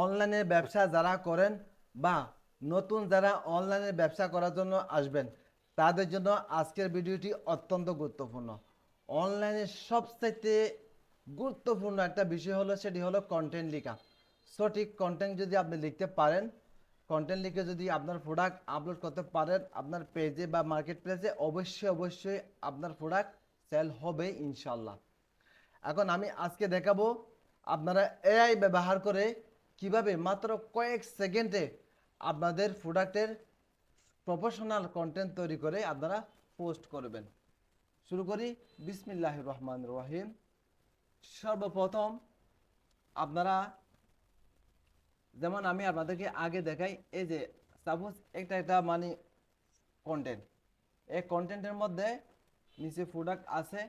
অনলাইনে ব্যবসা যারা করেন বা নতুন যারা অনলাইনে ব্যবসা করার জন্য আসবেন তাদের জন্য আজকের ভিডিওটি অত্যন্ত গুরুত্বপূর্ণ। অনলাইনে সবচাইতে গুরুত্বপূর্ণ একটা বিষয় হলো সেটি হলো কন্টেন্ট লেখা। সঠিক কন্টেন্ট যদি আপনি লিখতে পারেন, কন্টেন্ট লিখে যদি আপনার প্রোডাক্ট আপলোড করতে পারেন আপনার পেজে বা মার্কেট প্লেসে, অবশ্যই অবশ্যই আপনার প্রোডাক্ট সেল হবে ইনশাল্লাহ। এখন আমি আজকে দেখাবো আপনারা এআই ব্যবহার করে কিভাবে মাত্র কয়েক সেকেন্ডে আপনাদের প্রোডাক্টের প্রফেশনাল কন্টেন্ট তৈরি করে আপনারা পোস্ট করবেন। শুরু করি। বিসমিল্লাহির রহমানির রহিম। সর্বপ্রথম আপনারা, যেমন আমি আপনাদেরকে আগে দেখাই, এই যে সাপোজ একটা মানে কন্টেন্ট, এই কন্টেন্টের মধ্যে নিচে প্রোডাক্ট আছে,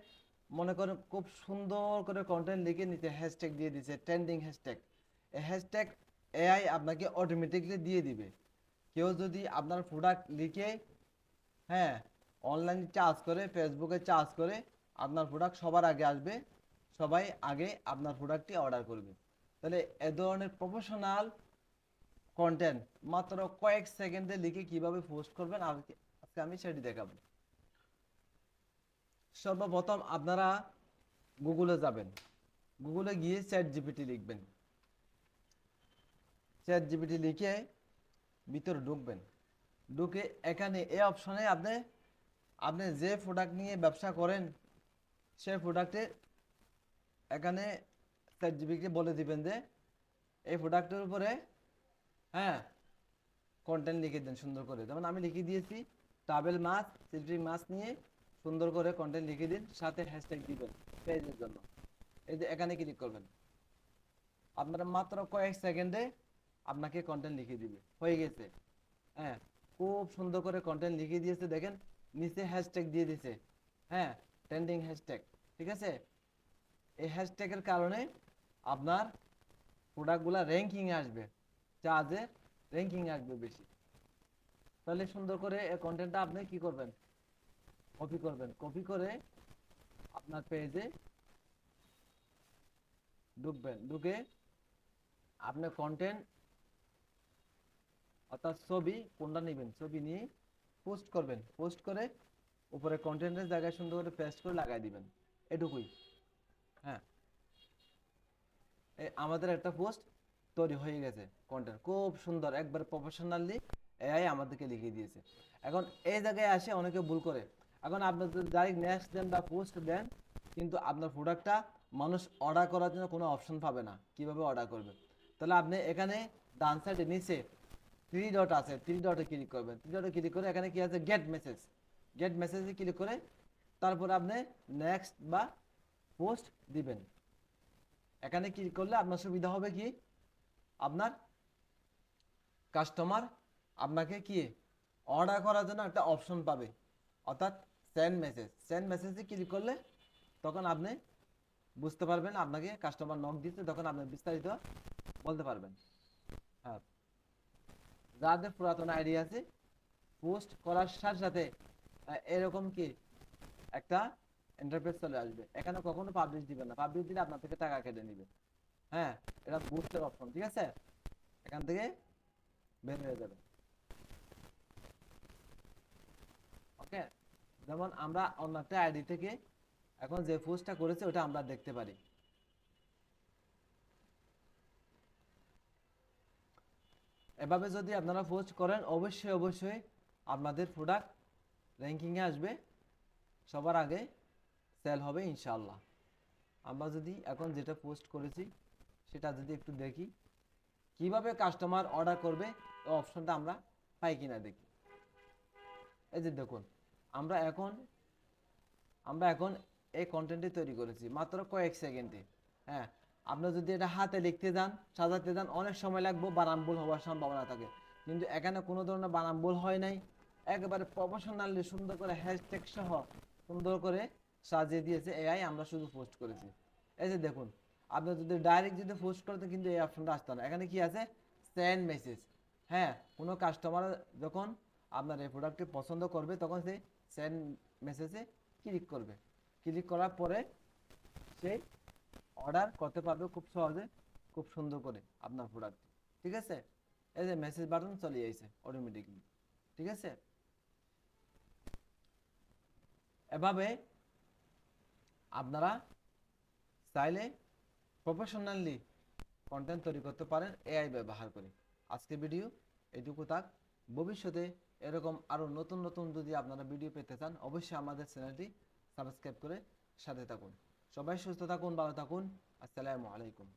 মনে করেন খুব সুন্দর করে কন্টেন্ট লিখে নিচে হ্যাশট্যাগ দিয়ে দিছে, ট্রেন্ডিং হ্যাশট্যাগ। এই হ্যাশট্যাগ এআই আপনাকে অটোমেটিকলি দিয়ে দিবে। কেউ যদি আপনার প্রোডাক্ট লিখে, হ্যাঁ, অনলাইন চার্জ করে, ফেসবুকে চার্জ করে, আপনার প্রোডাক্ট সবার আগে আসবে, সবাই আগে আপনার প্রোডাক্টটি অর্ডার করবে। তাহলে এ ধরনের প্রফেশনাল কন্টেন্ট মাত্র কয়েক সেকেন্ডে লিখে কিভাবে পোস্ট করবেন আজকে আজকে আমি সেটি দেখাবো। সর্বপ্রথম আপনারা গুগলে যাবেন, গুগলে গিয়ে চ্যাট জিপিটি লিখবেন, চ্যাট জিপিটি লিখে ভিতরে ঢুকবেন, ঢুকে এখানে এই অপশনে আপনি আপনি যে প্রোডাক্ট নিয়ে ব্যবসা করেন সেই প্রোডাক্টের এখানে চ্যাট জিপিটিকে বলে দিবেন যে এই প্রোডাক্টের উপরে, হ্যাঁ, কন্টেন্ট লিখে দেন সুন্দর করে। যেমন আমি লিখে দিয়েছি ট্রাভেল মাছ, সিল্কি মাছ নিয়ে সুন্দর করে কন্টেন্ট লিখে দিন, সাথে হ্যাশট্যাগ দিবেন পেজের জন্য। এই যে এখানে ক্লিক করবেন, আপনারা মাত্র কয়েক সেকেন্ডে আপনাকে কন্টেন্ট লিখে দিবে, হয়ে গেছে। হ্যাঁ, খুব সুন্দর করে কন্টেন্ট লিখে দিয়েছে, দেখেন নিচে হ্যাশট্যাগ দিয়ে দিয়েছে, হ্যাঁ, ট্রেন্ডিং হ্যাশট্যাগ। ঠিক আছে, এই হ্যাশট্যাগের কারণে আপনার প্রোডাক্টগুলো র্যাঙ্কিংয়ে আসবে, চার্জে র্যাঙ্কিংয়ে আসবে বেশি। তাহলে সুন্দর করে এই কন্টেন্টটা আপনি কি করবেন, কপি করবেন, কপি করে আপনার পেজে ঢুকবেন, ঢুকে আপনি কন্টেন্ট অর্থাৎ ছবি কোনটা নেবেন, ছবি নিয়ে পোস্ট করবেন, পোস্ট করে উপরে কন্টেন্টের জায়গায় সুন্দর করে পেস্ট করে লাগাই দিবেন, এটুকুই। হ্যাঁ, আমাদের একটা পোস্ট তৈরি হয়ে গেছে, কন্টেন্ট খুব সুন্দর একবার প্রফেশনালি এআই আমাদেরকে লিখিয়ে দিয়েছে। এখন এই জায়গায় আসে অনেকে ভুল করে। এখন আপনি যদি ডাইরেক্ট নেক্সট দেন বা পোস্ট দেন, কিন্তু আপনার প্রোডাক্টটা মানুষ অর্ডার করার জন্য কোনো অপশন পাবে না, কিভাবে অর্ডার করবে। তাহলে আপনি এখানে ডান সাইডে নিচে থ্রি ডট আছে, থ্রি ডটে ক্লিক করবেন, থ্রি ডটে ক্লিক করে এখানে কি আছে, গেট মেসেজ, গেট মেসেজে ক্লিক করে তারপর আপনি নেক্সট বা পোস্ট দিবেন। এখানে ক্লিক করলে আপনার সুবিধা হবে কি, আপনার কাস্টমার আপনাকে কি অর্ডার করার জন্য একটা অপশন পাবে, অর্থাৎ সেন্ড মেসেজ। সেন্ড মেসেজে ক্লিক করলে তখন আপনি বুঝতে পারবেন আপনাকে কাস্টমার নক দিচ্ছে, তখন আপনি বিস্তারিত বলতে পারবেন। হ্যাঁ, যাদের পুরাতন আইডি আছে, পোস্ট করার সাথে সাথে এরকম কি একটা ইন্টারফেস চলে আসবে, এখানে কখনো পাবলিশ দিবেন না, পাবলিশ দিলে আপনার থেকে টাকা কেটে নিবে। হ্যাঁ, এটা বুস্টের অপশন, ঠিক আছে, এখান থেকে বের হয়ে যাবে। ওকে, যেমন আমরা অন্য একটা আইডি থেকে এখন যে পোস্টটা করেছে ওটা আমরা দেখতে পারি। এভাবে যদি আপনারা পোস্ট করেন অবশ্যই অবশ্যই আপনাদের প্রোডাক্ট র্যাঙ্কিংয়ে আসবে, সবার আগে সেল হবে ইনশাল্লাহ। আমরা যদি এখন যেটা পোস্ট করেছি সেটা যদি একটু দেখি কিভাবে কাস্টমার অর্ডার করবে, এই অপশনটা আমরা পাই কিনা দেখি। এই যে দেখুন, আমরা এখন আমরা এখন এই কন্টেন্টটি তৈরি করেছি মাত্র কয়েক সেকেন্ডে। হ্যাঁ, আপনি যদি এটা হাতে লিখতে যান, সাজাতে যান, অনেক সময় লাগবে, বানান ভুল হওয়ার সম্ভাবনা থাকে। কিন্তু এখানে কোনো ধরনের বানান ভুল হয় নাই, একেবারে প্রফেশনালি সুন্দর করে হ্যাশট্যাগ সহ সুন্দর করে সাজিয়ে দিয়েছে এআই, আমরা শুধু পোস্ট করেছি। এই যে দেখুন, আপনি যদি ডাইরেক্ট যদি পোস্ট করতেন কিন্তু এই অপশনটা আসতো না, এখানে কি আছে, সেন্ড মেসেজ। হ্যাঁ, কোনো কাস্টমার যখন আপনার এই প্রোডাক্টটি পছন্দ করবে তখন সে সেন্ড মেসেজে ক্লিক করবে, ক্লিক করার পরে সে অর্ডার করতে পারবে খুব সহজে, খুব সুন্দর করে আপনার প্রোডাক্ট। ঠিক আছে, এই যে মেসেজ বাটন চলে আইছে অটোমেটিকলি। ঠিক আছে, এভাবে আপনারা চাইলে প্রফেশনালি কন্টেন্ট তৈরি করতে পারেন এআই ব্যবহার করে। আজকে ভিডিও এটুকু থাক। ভবিষ্যতে এরকম আরও নতুন নতুন যদি আপনারা ভিডিও পেতে চান অবশ্যই আমাদের চ্যানেলটি সাবস্ক্রাইব করে সাথে থাকুন। সবাই সুস্থ থাকুন, ভালো থাকুন। আসসালামু আলাইকুম।